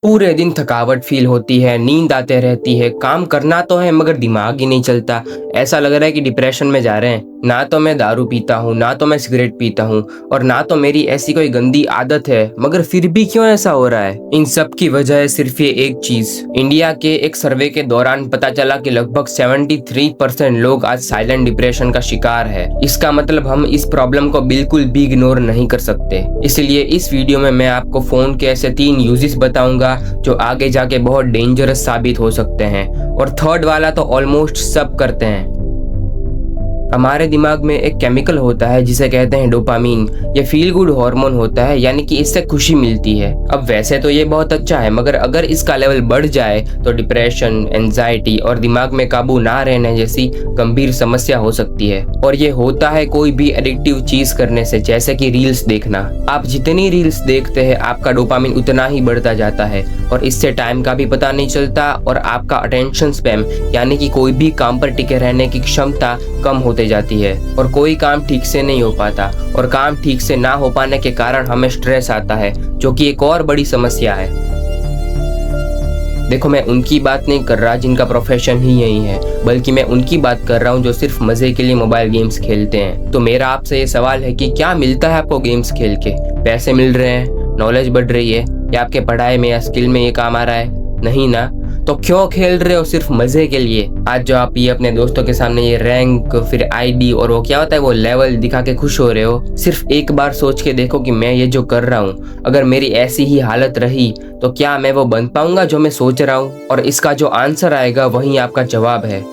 पूरे दिन थकावट फील होती है, नींद आते रहती है, काम करना तो है मगर दिमाग ही नहीं चलता। ऐसा लग रहा है कि डिप्रेशन में जा रहे हैं। ना तो मैं दारू पीता हूँ, ना तो मैं सिगरेट पीता हूँ और ना तो मेरी ऐसी कोई गंदी आदत है, मगर फिर भी क्यों ऐसा हो रहा है? इन सब की वजह है सिर्फ ये एक चीज। इंडिया के एक सर्वे के दौरान पता चला कि लगभग 73% लोग आज साइलेंट डिप्रेशन का शिकार है। इसका मतलब हम इस प्रॉब्लम को बिल्कुल भी इग्नोर नहीं कर सकते। इसलिए इस वीडियो में मैं आपको फोन के ऐसे 3 यूजेस बताऊंगा जो आगे जाके बहुत डेंजरस साबित हो सकते हैं, और थर्ड वाला तो ऑलमोस्ट सब करते हैं। हमारे दिमाग में एक केमिकल होता है जिसे कहते हैं डोपामीन। ये फील गुड हार्मोन होता है, यानी कि इससे खुशी मिलती है। अब वैसे तो ये बहुत अच्छा है, मगर अगर इसका लेवल बढ़ जाए तो डिप्रेशन, एंजाइटी और दिमाग में काबू ना रहने जैसी गंभीर समस्या हो सकती है। और ये होता है कोई भी एडिक्टिव चीज करने से, जैसे कि रील्स देखना। आप जितनी रील्स देखते हैं आपका डोपामीन उतना ही बढ़ता जाता है, और इससे टाइम का भी पता नहीं चलता और आपका अटेंशन स्पैम यानी कि कोई भी काम पर टिके रहने की क्षमता कम होती जाती है, और कोई काम ठीक से नहीं हो पाता, और काम ठीक से ना हो पाने के कारण हमें स्ट्रेस आता है, जो कि एक और बड़ी समस्या है। देखो, मैं उनकी बात नहीं कर रहा जिनका प्रोफेशन ही यही है, बल्कि मैं उनकी बात कर रहा हूँ जो सिर्फ मजे के लिए मोबाइल गेम्स खेलते हैं। तो मेरा आपसे ये सवाल है कि क्या मिलता है आपको गेम्स खेल के? पैसे मिल रहे हैं, नॉलेज बढ़ रही है, या आपके पढ़ाई में या स्किल में ये काम आ रहा है? नहीं ना। तो क्यों खेल रहे हो? सिर्फ मजे के लिए। आज जो आप ये अपने दोस्तों के सामने ये रैंक, फिर आईडी और वो क्या होता है वो लेवल दिखा के खुश हो रहे हो, सिर्फ एक बार सोच के देखो कि मैं ये जो कर रहा हूँ, अगर मेरी ऐसी ही हालत रही तो क्या मैं वो बन पाऊंगा जो मैं सोच रहा हूँ? और इसका जो आंसर आएगा वही आपका जवाब है।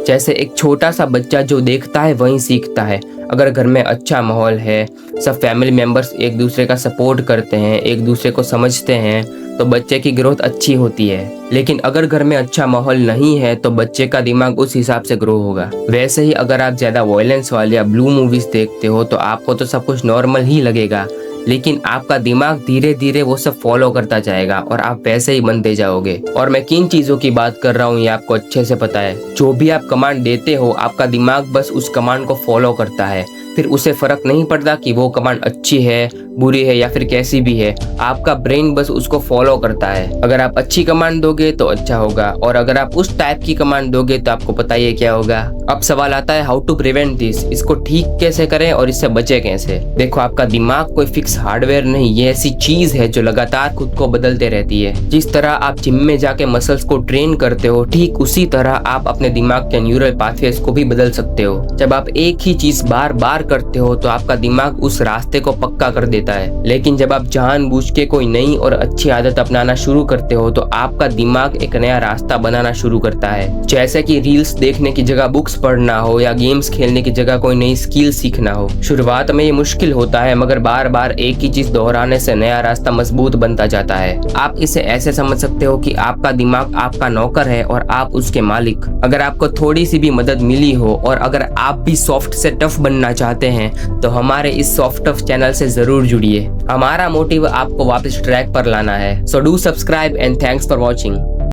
जैसे एक छोटा सा बच्चा जो देखता है वही सीखता है। अगर घर में अच्छा माहौल है, सब फैमिली मेंबर्स एक दूसरे का सपोर्ट करते हैं, एक दूसरे को समझते हैं, तो बच्चे की ग्रोथ अच्छी होती है। लेकिन अगर घर में अच्छा माहौल नहीं है तो बच्चे का दिमाग उस हिसाब से ग्रो होगा। वैसे ही अगर आप ज्यादा वायलेंस वाले या ब्लू मूवीज देखते हो तो आपको तो सब कुछ नॉर्मल ही लगेगा, लेकिन आपका दिमाग धीरे धीरे वो सब फॉलो करता जाएगा और आप वैसे ही बनते जाओगे। और मैं किन चीजों की बात कर रहा हूँ ये आपको अच्छे से पता है। जो भी आप कमांड देते हो आपका दिमाग बस उस कमांड को फॉलो करता है, फिर उसे फर्क नहीं पड़ता कि वो कमांड अच्छी है, बुरी है या फिर कैसी भी है, आपका ब्रेन बस उसको फॉलो करता है। अगर आप अच्छी कमांड दोगे तो अच्छा होगा, और अगर आप उस टाइप की कमांड दोगे तो आपको पता ही है क्या होगा। अब सवाल आता है हाउ टू प्रिवेंट दिस, इसको ठीक कैसे करें और इससे बचे कैसे? देखो, आपका दिमाग कोई फिक्स हार्डवेयर नहीं, ये ऐसी चीज है जो लगातार खुद को बदलते रहती है। जिस तरह आप जिम में जाके मसल्स को ट्रेन करते हो, ठीक उसी तरह आप अपने दिमाग के न्यूरल पाथवेज को भी बदल सकते हो। जब आप एक ही चीज बार बार करते हो तो आपका दिमाग उस रास्ते को पक्का कर देता है, लेकिन जब आप जानबूझ के कोई नई और अच्छी आदत अपनाना शुरू करते हो तो आपका दिमाग एक नया रास्ता बनाना शुरू करता है। जैसे कि रील्स देखने की जगह बुक्स पढ़ना हो, या गेम्स खेलने की जगह कोई नई स्किल सीखना हो। शुरुआत में ये मुश्किल होता है, मगर बार बार एक ही चीज दोहराने से नया रास्ता मजबूत बनता जाता है। आप इसे ऐसे समझ सकते हो कि आपका दिमाग आपका नौकर है और आप उसके मालिक। अगर आपको थोड़ी सी भी मदद मिली हो और अगर आप भी सॉफ्ट से टफ बनना चाहते हैं तो हमारे इस सॉफ्ट टफ चैनल से जरूर जुड़िए। हमारा मोटिव आपको वापस ट्रैक पर लाना है। So do subscribe and thanks for watching.